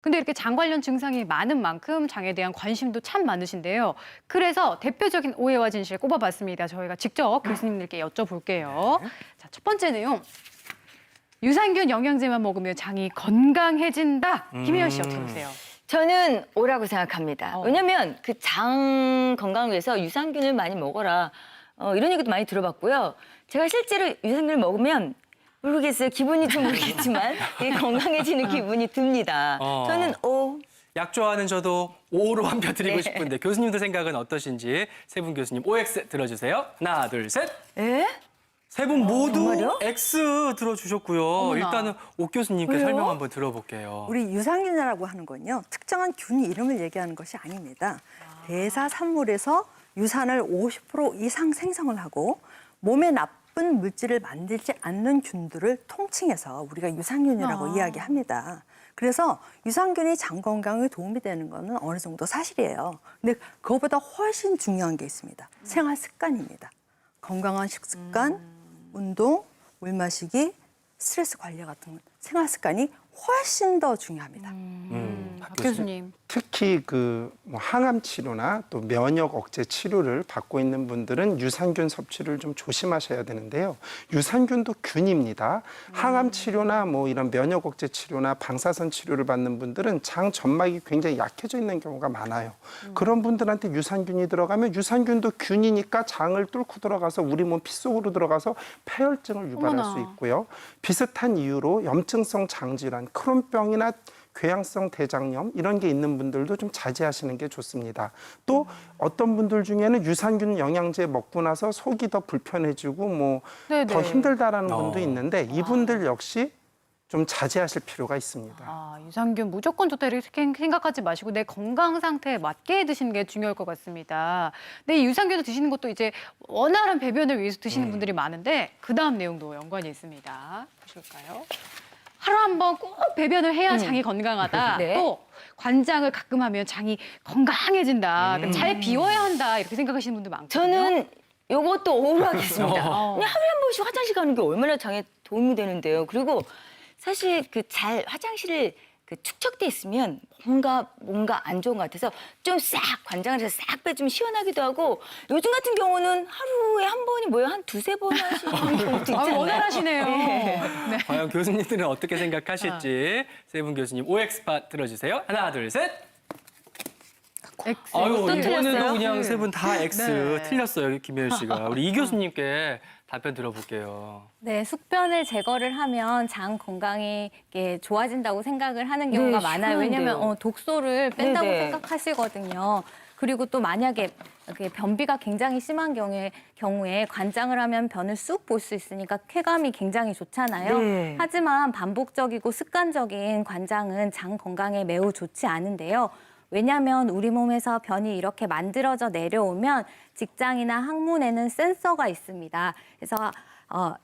근데 이렇게 장 관련 증상이 많은 만큼 장에 대한 관심도 참 많으신데요. 그래서 대표적인 오해와 진실 꼽아봤습니다. 저희가 직접 교수님들께 여쭤볼게요. 자, 첫 번째 내용. 유산균 영양제만 먹으면 장이 건강해진다. 김혜연 씨 어떻게 보세요? 저는 오라고 생각합니다. 왜냐면 그 장 건강을 위해서 유산균을 많이 먹어라. 이런 얘기도 많이 들어봤고요. 제가 실제로 유산균을 먹으면 모르겠어요. 기분이 좀 모르겠지만 되게 건강해지는 기분이 듭니다. 저는 오. 약 좋아하는 저도 O로 한 표 드리고 싶은데 교수님들 생각은 어떠신지 세 분 교수님 OX 들어주세요. 하나, 둘, 셋. 에? 세 분 모두 정말요? X 들어주셨고요. 어머나. 일단은 오 교수님께 왜요? 설명 한번 들어볼게요. 우리 유산균이라고 하는 건요. 특정한 균 이름을 얘기하는 것이 아닙니다. 대사 산물에서 유산을 50% 이상 생성을 하고 몸에 나쁜 물질을 만들지 않는 균들을 통칭해서 우리가 유산균이라고 이야기합니다. 그래서 유산균이 장 건강에 도움이 되는 거는 어느 정도 사실이에요. 근데 그거보다 훨씬 중요한 게 있습니다. 생활 습관입니다. 건강한 식습관, 운동, 물 마시기, 스트레스 관리 같은 생활 습관이 훨씬 더 중요합니다. 박 교수님. 특히 뭐 항암 치료나 또 면역 억제 치료를 받고 있는 분들은 유산균 섭취를 좀 조심하셔야 되는데요. 유산균도 균입니다. 항암 치료나 뭐 이런 면역 억제 치료나 방사선 치료를 받는 분들은 장 점막이 굉장히 약해져 있는 경우가 많아요. 그런 분들한테 유산균이 들어가면 유산균도 균이니까 장을 뚫고 들어가서 우리 몸 피 속으로 들어가서 폐혈증을 유발할 어머나. 수 있고요. 비슷한 이유로 염증성 장질환, 크론병이나 궤양성 대장염 이런 게 있는 분들도 좀 자제하시는 게 좋습니다. 또 어떤 분들 중에는 유산균 영양제 먹고 나서 속이 더 불편해지고 뭐 더 힘들다라는 분도 있는데 이분들 역시 좀 자제하실 필요가 있습니다. 유산균 무조건 좋다 이렇게 생각하지 마시고 내 건강 상태에 맞게 드시는 게 중요할 것 같습니다. 근데 이 유산균을 드시는 것도 이제 원활한 배변을 위해서 드시는 분들이 많은데 그 다음 내용도 연관이 있습니다. 보실까요? 하루 한 번 꼭 배변을 해야 장이 건강하다. 네. 또 관장을 가끔 하면 장이 건강해진다. 그러니까 잘 비워야 한다. 이렇게 생각하시는 분들 많거든요. 저는 요것도 오로 하겠습니다. 그냥 하루에 한 번씩 화장실 가는 게 얼마나 장에 도움이 되는데요. 그리고 사실 그 잘 화장실을 축적돼 있으면 뭔가 안 좋은 것 같아서 좀 싹 관장을 해서 싹 빼주면 시원하기도 하고 요즘 같은 경우는 하루에 한 번이 뭐예요? 한 두세 번 하시는 경우도 있잖아요. 원활하시네요. 네. 과연 교수님들은 어떻게 생각하실지 세 분 교수님 OX파 들어주세요. 하나, 둘, 셋. X. 아유, 또 이번에도 틀렸어요? 그냥 세 분 다 X 네. 틀렸어요, 김혜연 씨가. 우리 이 교수님께 답변 들어볼게요. 네, 숙변을 제거를 하면 장 건강이 이렇게 좋아진다고 생각을 하는 경우가 네, 많아요. 왜냐하면 시원한데요. 독소를 뺀다고 네네. 생각하시거든요. 그리고 또 만약에 이렇게 변비가 굉장히 심한 경우에 관장을 하면 변을 쑥 볼 수 있으니까 쾌감이 굉장히 좋잖아요. 네. 하지만 반복적이고 습관적인 관장은 장 건강에 매우 좋지 않은데요. 왜냐하면 우리 몸에서 변이 이렇게 만들어져 내려오면 직장이나 항문에는 센서가 있습니다. 그래서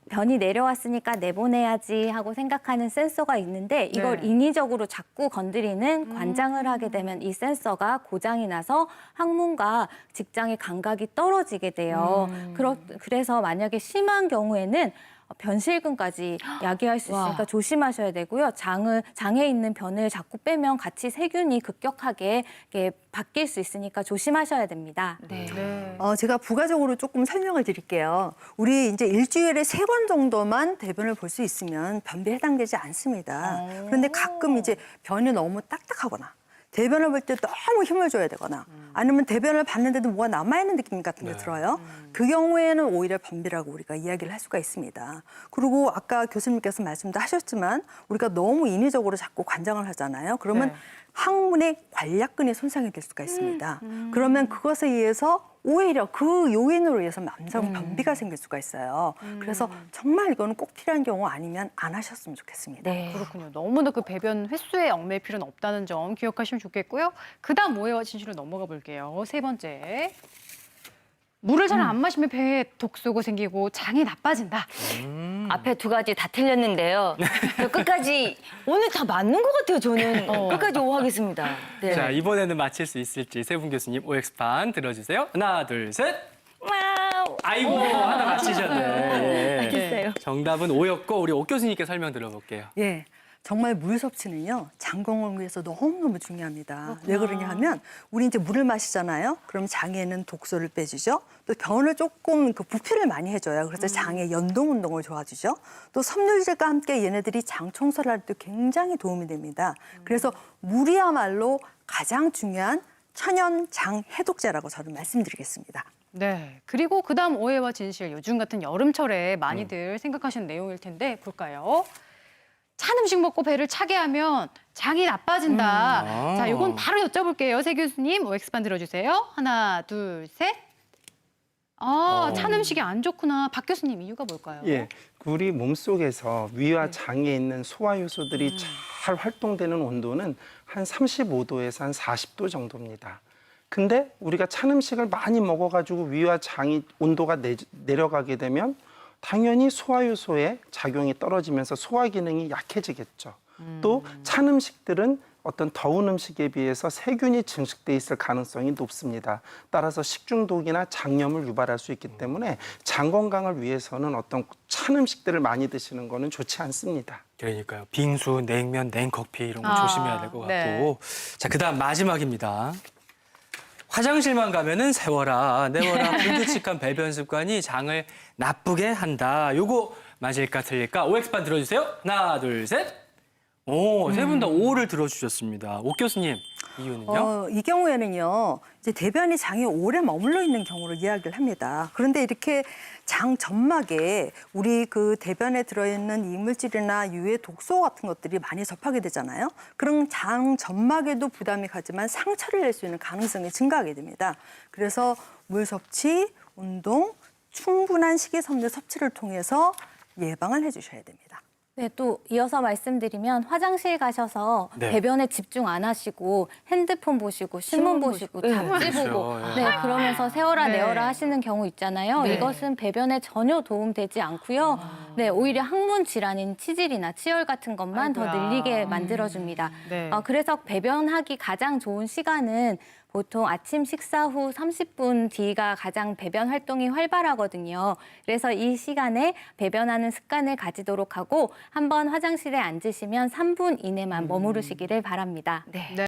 변이 내려왔으니까 내보내야지 하고 생각하는 센서가 있는데 이걸 네. 인위적으로 자꾸 건드리는 관장을 하게 되면 이 센서가 고장이 나서 항문과 직장의 감각이 떨어지게 돼요. 그래서 만약에 심한 경우에는 변실금까지 야기할 수 있으니까 조심하셔야 되고요. 장에 있는 변을 자꾸 빼면 같이 세균이 급격하게 이렇게 바뀔 수 있으니까 조심하셔야 됩니다. 네. 제가 부가적으로 조금 설명을 드릴게요. 우리 이제 일주일에 3번 정도만 대변을 볼 수 있으면 변비에 해당되지 않습니다. 그런데 가끔 이제 변이 너무 딱딱하거나 대변을 볼 때 너무 힘을 줘야 되거나 아니면 대변을 봤는데도 뭐가 남아있는 느낌 같은 게 들어요. 그 경우에는 오히려 변비라고 우리가 이야기를 할 수가 있습니다. 그리고 아까 교수님께서 말씀도 하셨지만 우리가 너무 인위적으로 자꾸 관장을 하잖아요. 그러면 항문의 관략근이 손상이 될 수가 있습니다. 그러면 그것에 의해서 오히려 그 요인으로 인해서 남성 변비가 생길 수가 있어요. 그래서 정말 이거는 꼭 필요한 경우 아니면 안 하셨으면 좋겠습니다. 네. 그렇군요. 너무나 그 배변 횟수에 얽매일 필요는 없다는 점 기억하시면 좋겠고요. 그다음 오해와 진실로 넘어가 볼게요. 세 번째. 물을 잘 안 마시면 배에 독소가 생기고 장이 나빠진다. 앞에 두 가지 다 틀렸는데요. 저 끝까지 오늘 다 맞는 것 같아요. 저는 끝까지 오 하겠습니다. 네. 자, 이번에는 맞힐 수 있을지 세 분 교수님 OX판 들어주세요. 하나, 둘, 셋. 와우. 아이고, 하나 맞히셨네. 예. 알겠어요. 정답은 O였고 우리 오 교수님께 설명 들어볼게요. 예. 정말 물 섭취는요, 장 건강을 위해서 너무너무 중요합니다. 왜 그러냐 하면, 우리 이제 물을 마시잖아요. 그럼 장에는 독소를 빼주죠. 또 변을 조금 그 부피를 많이 해줘요. 그래서 장의 연동 운동을 도와주죠. 또 섬유질과 함께 얘네들이 장 청소를 할 때 굉장히 도움이 됩니다. 그래서 물이야말로 가장 중요한 천연 장 해독제라고 저는 말씀드리겠습니다. 네. 그리고 그다음 오해와 진실. 요즘 같은 여름철에 많이들 생각하시는 내용일 텐데 볼까요? 찬 음식 먹고 배를 차게 하면 장이 나빠진다. 자, 이건 바로 여쭤볼게요. 세 교수님, OX판 들어주세요. 하나, 둘, 셋. 찬 음식이 안 좋구나. 박 교수님, 이유가 뭘까요? 예, 우리 몸속에서 위와 장에 있는 소화 요소들이 잘 활동되는 온도는 한 35도에서 한 40도 정도입니다. 근데 우리가 찬 음식을 많이 먹어가지고 위와 장이 온도가 내려가게 되면 당연히 소화 요소의 작용이 떨어지면서 소화 기능이 약해지겠죠. 또 찬 음식들은 어떤 더운 음식에 비해서 세균이 증식돼 있을 가능성이 높습니다. 따라서 식중독이나 장염을 유발할 수 있기 때문에 장 건강을 위해서는 어떤 찬 음식들을 많이 드시는 거는 좋지 않습니다. 그러니까요. 빙수, 냉면, 냉커피 이런 거 조심해야 될 것 같고. 네. 자, 그다음 마지막입니다. 화장실만 가면은 세워라, 내워라, 불규칙한 배변 습관이 장을 나쁘게 한다. 요거 맞을까 틀릴까? OX판 들어주세요. 하나, 둘, 셋. 오, 세 분 다 O를 들어주셨습니다. 오 교수님, 이유는요? 이 경우에는요, 이제 대변이 장에 오래 머물러 있는 경우를 이야기를 합니다. 그런데 이렇게 장 점막에 우리 그 대변에 들어있는 이물질이나 유해 독소 같은 것들이 많이 접하게 되잖아요. 그럼 장 점막에도 부담이 가지만 상처를 낼 수 있는 가능성이 증가하게 됩니다. 그래서 물 섭취, 운동, 충분한 식이섬유 섭취를 통해서 예방을 해주셔야 됩니다. 네, 또 이어서 말씀드리면 화장실 가셔서 네. 배변에 집중 안 하시고 핸드폰 보시고 신문 보시고 잡지 그렇죠. 보고 예. 네, 그러면서 세워라 네. 내워라 하시는 경우 있잖아요. 네. 이것은 배변에 전혀 도움되지 않고요. 네, 오히려 항문 질환인 치질이나 치열 같은 것만 더 아이고야. 늘리게 만들어줍니다. 네. 그래서 배변하기 가장 좋은 시간은 보통 아침 식사 후 30분 뒤가 가장 배변 활동이 활발하거든요. 그래서 이 시간에 배변하는 습관을 가지도록 하고 한번 화장실에 앉으시면 3분 이내만 머무르시기를 바랍니다. 네.